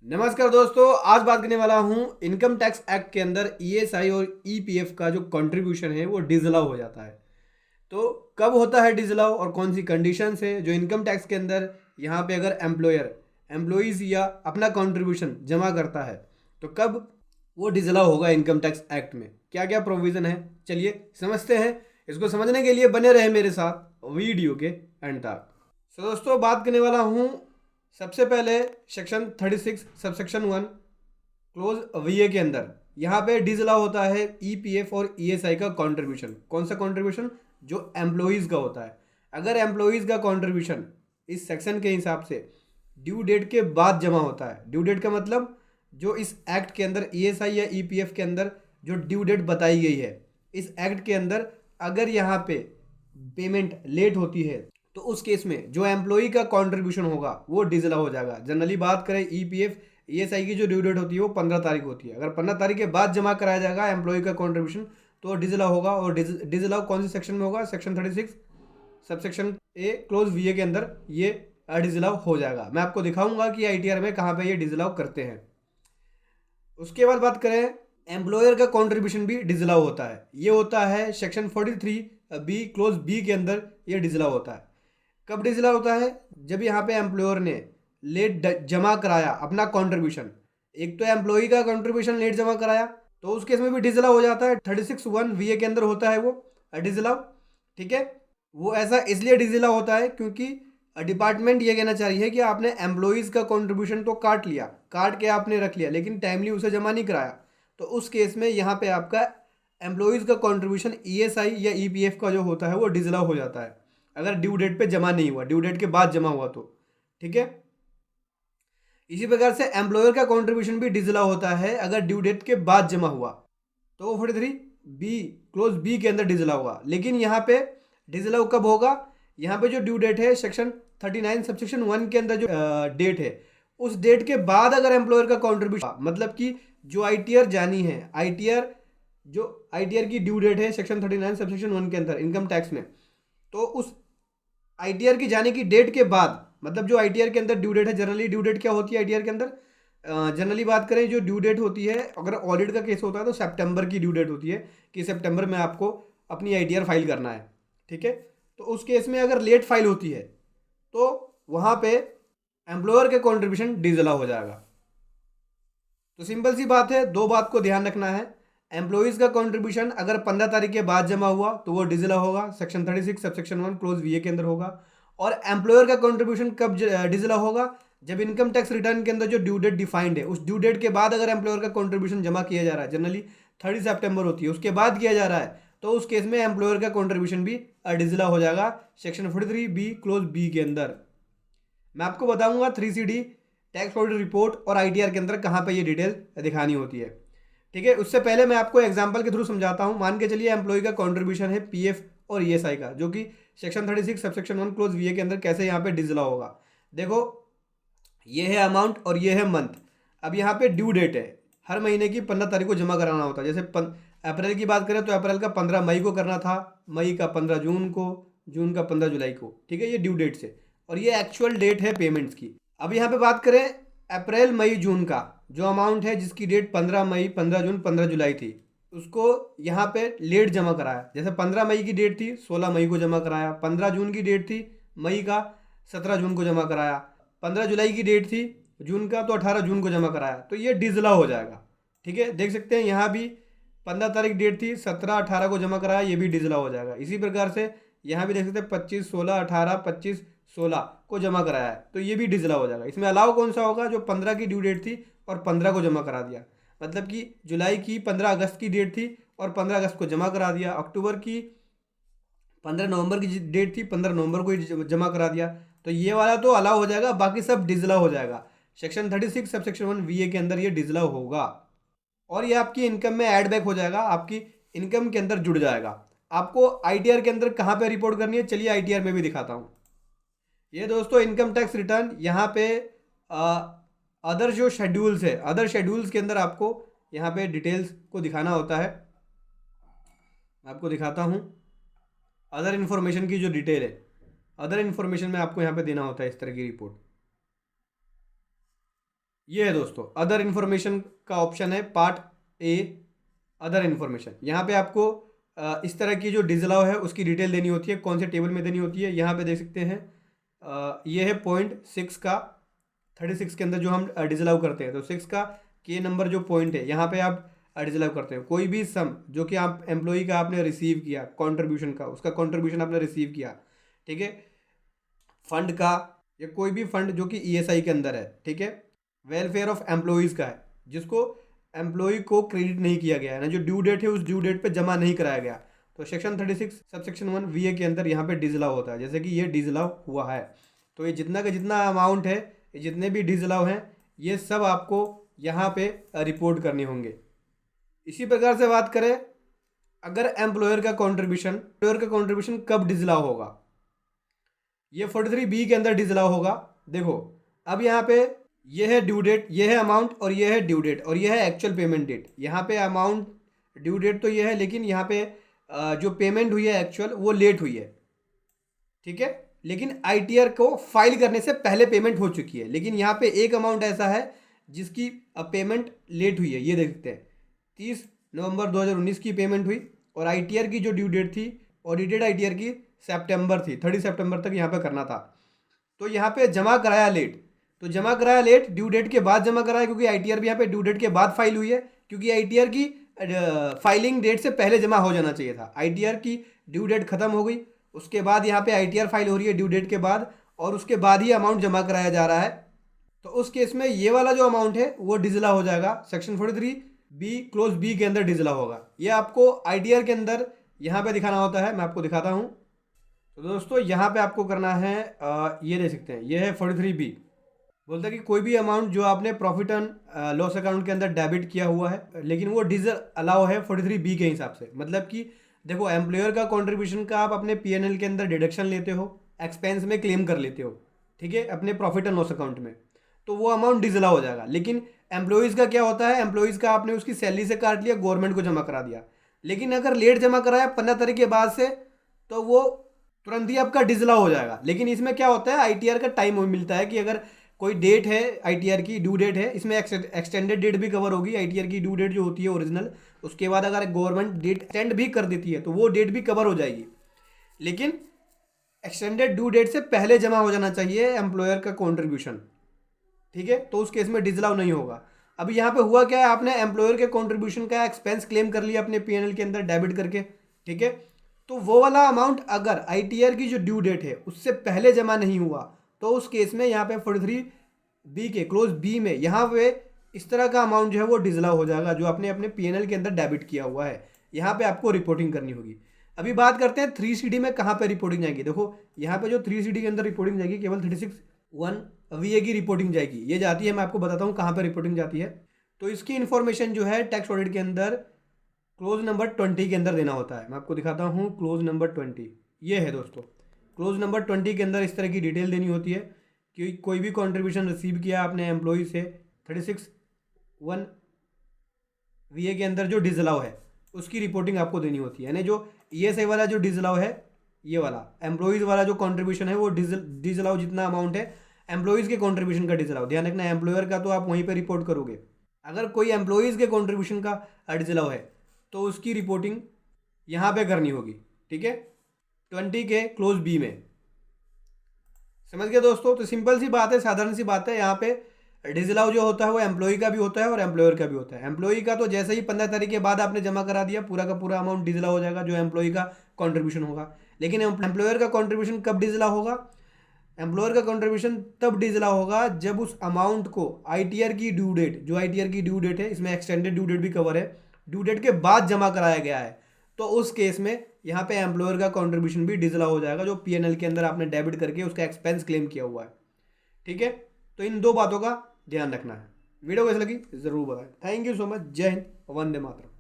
नमस्कार दोस्तों, आज बात करने वाला हूं इनकम टैक्स एक्ट के अंदर ईएसआई और ईपीएफ का जो कंट्रीब्यूशन है वो डिसअलाउ हो जाता है। तो कब होता है डिसअलाउ और कौन सी कंडीशंस है जो इनकम टैक्स के अंदर यहाँ पे अगर एम्प्लॉयर एम्प्लॉइज़ या अपना कंट्रीब्यूशन जमा करता है तो कब वो डिसअलाउ होगा। इनकम टैक्स एक्ट में क्या क्या प्रोविज़न है, चलिए समझते हैं। इसको समझने के लिए बने रहे मेरे साथ वीडियो के एंड तक। तो दोस्तों बात करने वाला हूँ सबसे पहले सेक्शन 36 सबसेक्शन 1 क्लोज वीए के अंदर यहाँ पे डिसअलाउ होता है ईपीएफ और ईएसआई का कंट्रीब्यूशन। कौन सा कंट्रीब्यूशन? जो एम्प्लॉइज़ का होता है। अगर एम्प्लॉइज़ का कंट्रीब्यूशन इस सेक्शन के हिसाब से ड्यू डेट के बाद जमा होता है, ड्यू डेट का मतलब जो इस एक्ट के अंदर ईएसआई या ईपीएफ के अंदर जो ड्यू डेट बताई गई है इस एक्ट के अंदर, अगर यहाँ पे पेमेंट लेट होती है तो उस केस में जो एम्प्लॉई का कंट्रीब्यूशन होगा वो डिसअलाउ हो जाएगा। जनरली बात करें ईपीएफ ईएसआई की जो ड्यू डेट होती है वो 15 तारीख होती है। अगर 15 तारीख के बाद जमा कराया जाएगा एम्प्लॉई का कंट्रीब्यूशन तो डिसअलाउ होगा। और डिसअलाउ कौन से सेक्शन में होगा? सेक्शन 36 सबसेक्शन ए क्लोज वीए के अंदर ये डिसअलाउ हो जाएगा। मैं आपको दिखाऊंगा कि आईटीआर में कहाँ पे ये डिसअलाउ करते हैं। उसके बाद बात करें एम्प्लॉयर का कंट्रीब्यूशन भी डिसअलाउ होता है। ये होता है सेक्शन 43 बी क्लोज बी के अंदर ये डिसअलाउ होता है। कब डिसअलाउ होता है? जब यहाँ पे एम्प्लॉयर ने लेट जमा कराया अपना कंट्रीब्यूशन। एक तो एम्प्लॉई का कंट्रीब्यूशन लेट जमा कराया तो उस केस में भी डिसअलाउ हो जाता है। 36(1) वीए के अंदर होता है वो डिसअलाउ। ठीक है, वो ऐसा इसलिए डिसअलाउ होता है क्योंकि डिपार्टमेंट ये कहना चाह रही है कि आपने एम्प्लॉइज़ का कंट्रीब्यूशन तो काट लिया, काट के आपने रख लिया, लेकिन टाइमली उसे जमा नहीं कराया। तो उस केस में यहाँ पे आपका एम्प्लॉइज़ का कंट्रीब्यूशन ईएसआई या ईपीएफ का जो होता है वो डिसअलाउ हो जाता है अगर ड्यू डेट पे जमा नहीं हुआ, ड्यू डेट के बाद जमा हुआ तो। ठीक है, इसी प्रकार से एम्प्लॉयर का कंट्रीब्यूशन भी डिसअलाउ होता है अगर ड्यू डेट के बाद जमा हुआ तो 43 बी क्लोज बी के अंदर डिसअलाउ होगा। लेकिन यहाँ पे डिसअलाउ कब होगा? यहाँ पे जो ड्यू डेट है सेक्शन 39 सबसेक्शन 1 के अंदर जो डेट है उस डेट के बाद अगर एम्प्लॉयर का कंट्रीब्यूशन, मतलब कि जो आईटीआर जानी है, आईटीआर की ड्यू डेट है सेक्शन 39 सबसेक्शन 1 के अंदर इनकम टैक्स में, तो उस आईटीआर की जाने की डेट के बाद, मतलब जो आईटीआर के अंदर ड्यू डेट है, जनरली ड्यू डेट क्या होती है आईटीआर के अंदर? जनरली बात करें जो ड्यू डेट होती है, अगर ऑडिट का केस होता है तो सितंबर की ड्यू डेट होती है कि सितंबर में आपको अपनी आईटीआर फाइल करना है। ठीक है, तो उस केस में अगर लेट फाइल होती है तो वहाँ पे एम्प्लॉयर के कंट्रीब्यूशन डिसअलाउ हो जाएगा। तो सिंपल सी बात है, दो बात को ध्यान रखना है। एम्प्लॉइज़ का कंट्रीब्यूशन अगर 15 तारीख के बाद जमा हुआ तो वो डिसअलाउ होगा, सेक्शन 36 सबसेक्शन 1 क्लोज वीए के अंदर होगा। और एम्प्लॉयर का कंट्रीब्यूशन कब डिसअलाउ होगा? जब इनकम टैक्स रिटर्न के अंदर जो ड्यू डेट डिफाइंड है उस ड्यू डेट के बाद अगर एम्प्लॉयर का कंट्रीब्यूशन जमा किया जा रहा है, जनरली 30 सितंबर होती है, उसके बाद किया जा रहा है, तो उस केस में एम्प्लॉयर का कंट्रीब्यूशन भी डिसअलाउ हो जाएगा सेक्शन 43 बी क्लोज बी के अंदर। मैं आपको बताऊंगा 3CD टैक्स ऑडिट रिपोर्ट और आईटीआर के अंदर कहाँ पे ये डिटेल दिखानी होती है। ठीक है, उससे पहले मैं आपको एग्जांपल के थ्रू समझाता हूँ। मान के चलिए एम्प्लॉय का कंट्रीब्यूशन है पीएफ और ईएसआई का, जो कि सेक्शन 36 सबसेक्शन 1 क्लोज वीए के अंदर कैसे यहाँ पे डिसअलाउ होगा। देखो, ये है अमाउंट और ये है मंथ। अब यहाँ पे ड्यू डेट है, हर महीने की 15 तारीख को जमा कराना होता है। जैसे अप्रैल की बात करें तो अप्रैल का 15 मई को करना था, मई का 15 जून को, जून का 15 जुलाई को। ठीक है, ये ड्यू डेट से, और ये एक्चुअल डेट है पेमेंट्स की। अब यहाँ पे बात करें अप्रैल मई जून का जो अमाउंट है जिसकी डेट 15 मई 15 जून 15 जुलाई थी, उसको यहाँ पे लेट जमा कराया। जैसे 15 मई की डेट थी, 16 मई को जमा कराया। 15 जून की डेट थी मई का, 17 जून को जमा कराया। 15 जुलाई की डेट थी जून का, तो 18 जून को जमा कराया, तो ये डिसअलाउ हो जाएगा। ठीक है, देख सकते हैं यहाँ भी 15 तारीख डेट थी, 17 18 को जमा कराया, ये भी डिसअलाउ हो जाएगा। इसी प्रकार से यहाँ भी देख सकते हैं 25 16 18 25 16 को जमा कराया है, तो ये भी डिसअलाउ हो जाएगा। इसमें अलाउ कौन सा होगा? जो 15 की ड्यू डेट थी और 15 को जमा करा दिया, मतलब कि जुलाई की 15 अगस्त की डेट थी और 15 अगस्त को जमा करा दिया। अक्टूबर की 15 नवंबर की डेट थी, 15 नवंबर को ही जमा करा दिया, तो ये वाला तो अलाउ हो जाएगा, बाकी सब डिसअलाउ हो जाएगा। सेक्शन 36 सब सेक्शन 1 वीए के अंदर ये डिसअलाउ होगा और ये आपकी इनकम में ऐड बैक हो जाएगा, आपकी इनकम के अंदर जुड़ जाएगा। आपको आईटीआर के अंदर कहाँ पे रिपोर्ट करनी है, चलिए आईटीआर में भी दिखाता हूँ। ये दोस्तों इनकम टैक्स रिटर्न, यहाँ पे अदर जो शेड्यूल्स है, अदर शेड्यूल्स के अंदर आपको यहाँ पे डिटेल्स को दिखाना होता है। मैं आपको दिखाता हूँ अदर इन्फॉर्मेशन की जो डिटेल है, अदर इन्फॉर्मेशन में आपको यहाँ पे देना होता है इस तरह की रिपोर्ट। ये है दोस्तों अदर इन्फॉर्मेशन का ऑप्शन है, पार्ट ए अदर इन्फॉर्मेशन। यहाँ पे आपको इस तरह की जो डिसअलाउ है उसकी डिटेल देनी होती है, कौन से टेबल में देनी होती है। यहाँ पे देख सकते हैं ये है पॉइंट 6 का 36 के अंदर जो हम डिसअलाउ करते हैं, तो 6 का के नंबर जो पॉइंट है यहाँ पे आप डिसअलाउ करते हो कोई भी सम जो कि आप एम्प्लॉई का आपने रिसीव किया, कंट्रीब्यूशन का, उसका कंट्रीब्यूशन आपने रिसीव किया, ठीक है, फंड का या कोई भी फंड जो कि ईएसआई के अंदर है, ठीक है, वेलफेयर ऑफ एम्प्लॉयज़ का है, जिसको एम्प्लॉय को क्रेडिट नहीं किया गया है ना, जो ड्यू डेट है उस ड्यू डेट पे जमा नहीं कराया गया, तो सेक्शन 36 सबसेक्शन 1 वीए के अंदर यहाँ पे डिसअलाउ होता है। जैसे कि ये डिसअलाउ हुआ है, तो ये जितना का जितना अमाउंट है, ये जितने भी डिसअलाउ हैं, ये सब आपको यहाँ पे रिपोर्ट करने होंगे। इसी प्रकार से बात करें, अगर एम्प्लॉयर का कॉन्ट्रीब्यूशन कब डिसअलाउ होगा, ये 43B के अंदर डिसअलाउ होगा। देखो अब यहाँ पे ये है ड्यू डेट, ये है अमाउंट, और ये है ड्यू डेट, और ये है एक्चुअल पेमेंट डेट। यहाँ पे अमाउंट ड्यू डेट तो ये है, लेकिन यहाँ पे जो पेमेंट हुई है एक्चुअल वो लेट हुई है, ठीक है, लेकिन आईटीआर को फाइल करने से पहले पेमेंट हो चुकी है। लेकिन यहाँ पे एक अमाउंट ऐसा है जिसकी पेमेंट लेट हुई है, ये देख सकते हैं 30 नवंबर 2019 की पेमेंट हुई, और आईटीआर की जो ड्यू डेट थी, ऑडिटेड आईटीआर की सितंबर थी, 30 सितंबर तक यहाँ पे करना था। तो यहाँ पे जमा कराया लेट, तो जमा कराया लेट, ड्यू डेट के बाद जमा कराया, क्योंकि आईटीआर भी यहाँ पे ड्यू डेट के बाद फाइल हुई है, क्योंकि आईटीआर की फाइलिंग डेट से पहले जमा हो जाना चाहिए था। आईटीआर की ड्यू डेट खत्म हो गई, उसके बाद यहाँ पे आईटीआर फाइल हो रही है ड्यू डेट के बाद, और उसके बाद ही अमाउंट जमा कराया जा रहा है। तो उस केस में ये वाला जो अमाउंट है वो डिसअलाउ हो जाएगा, सेक्शन 43B क्लोज बी के अंदर डिसअलाउ होगा। ये आपको आईटीआर के अंदर यहाँ पे दिखाना होता है, मैं आपको दिखाता हूँ। तो दोस्तों यहाँ पे आपको करना है ये देख सकते हैं, ये है 43B, बोलता है कि कोई भी अमाउंट जो आपने प्रॉफिट एंड लॉस अकाउंट के अंदर डेबिट किया हुआ है, लेकिन वो डिसअलाउ है 43B के हिसाब से। मतलब कि देखो एम्प्लॉयर का कंट्रीब्यूशन का आप अपने पीएनएल के अंदर डिडक्शन लेते हो, एक्सपेंस में क्लेम कर लेते हो, ठीक है, अपने प्रॉफिट एंड लॉस अकाउंट में, तो वो अमाउंट डिसअलाउ हो जाएगा। लेकिन एम्प्लॉयज़ का क्या होता है, एम्प्लॉयज़ का आपने उसकी सैलरी से काट लिया, गवर्नमेंट को जमा करा दिया, लेकिन अगर लेट जमा कराया 15 तारीख के बाद से, तो वो तुरंत ही आपका डिसअलाउ हो जाएगा। लेकिन इसमें क्या होता है, आईटीआर का टाइम मिलता है कि अगर कोई डेट है, आईटीआर की ड्यू डेट है, इसमें एक्सटेंडेड डेट भी कवर होगी। आईटीआर की ड्यू डेट जो होती है ओरिजिनल, उसके बाद अगर गवर्नमेंट डेट एक्सटेंड भी कर देती है तो वो डेट भी कवर हो जाएगी, लेकिन एक्सटेंडेड ड्यू डेट से पहले जमा हो जाना चाहिए एम्प्लॉयर का कॉन्ट्रीब्यूशन, ठीक है, तो उस केस में डिसअलाउ नहीं होगा। अभी यहाँ पे हुआ क्या है, आपने एम्प्लॉयर के कॉन्ट्रीब्यूशन का एक्सपेंस क्लेम कर लिया अपने पीएनएल के अंदर डेबिट करके, ठीक है, तो वो वाला अमाउंट अगर आईटीआर की जो ड्यू डेट है उससे पहले जमा नहीं हुआ, तो उस केस में यहाँ पे 43B के क्लोज बी में यहाँ पे इस तरह का अमाउंट जो है वो डिसअलाउ हो जाएगा, जो आपने अपने पीएनएल के अंदर डेबिट किया हुआ है। यहाँ पे आपको रिपोर्टिंग करनी होगी। अभी बात करते हैं 3CD में कहाँ पे रिपोर्टिंग जाएगी। देखो यहाँ पे जो 3CD के अंदर रिपोर्टिंग जाएगी, केवल 36(1) वीए की रिपोर्टिंग जाएगी। ये जाती है, मैं आपको बताता हूँ कहाँ पर रिपोर्टिंग जाती है। तो इसकी इन्फॉर्मेशन जो है टैक्स ऑडिट के अंदर क्लोज नंबर 20 के अंदर देना होता है। मैं आपको दिखाता हूँ क्लोज नंबर 20, ये है दोस्तों, क्लोज नंबर 20 के अंदर इस तरह की डिटेल देनी होती है कि कोई भी कंट्रीब्यूशन रिसीव किया आपने एम्प्लॉय से 36(1) वीए के अंदर जो डिसअलाउ है उसकी रिपोर्टिंग आपको देनी होती है। यानी जो ईएसआई वाला जो डिसअलाउ है, ये वाला एम्प्लॉयज़ वाला जो कंट्रीब्यूशन है वो डिसअलाउ जितना अमाउंट है एम्प्लॉयज़ के कंट्रीब्यूशन का डिसअलाउ, ध्यान रखना, एम्प्लॉयर का तो आप वहीं पर रिपोर्ट करोगे। अगर कोई एम्प्लॉयज़ के कंट्रीब्यूशन का डिसअलाउ है तो उसकी रिपोर्टिंग यहाँ पे करनी होगी, ठीक है, 20 के क्लोज बी में। समझ गए दोस्तों? तो सिंपल सी बात है, साधारण सी बात है। यहाँ पे डिसअलाउ जो होता है वो एम्प्लॉय का भी होता है और एम्प्लॉयर का भी होता है। एम्प्लॉय का तो जैसे ही 15 तारीख के बाद आपने जमा करा दिया, पूरा का पूरा अमाउंट डिसअलाउ हो जाएगा, जो एम्प्लॉय का कंट्रीब्यूशन होगा। लेकिन एम्प्लॉयर का कंट्रीब्यूशन कब डिसअलाउ होगा? एम्प्लॉयर का कंट्रीब्यूशन तब डिसअलाउ होगा जब उस अमाउंट को आईटीआर की ड्यू डेट, जो आईटीआर की ड्यू डेट है, इसमें एक्सटेंडेड ड्यू डेट भी कवर है, ड्यू डेट के बाद जमा कराया गया है। तो उस केस में यहाँ पे एम्प्लॉयर का कंट्रीब्यूशन भी डिसअलाउ हो जाएगा, जो पीएनएल के अंदर आपने डेबिट करके उसका एक्सपेंस क्लेम किया हुआ है, ठीक है। तो इन दो बातों का ध्यान रखना है। वीडियो कैसी लगी जरूर बताएं। Thank you so much. जय हिंद, वंदे मातरम।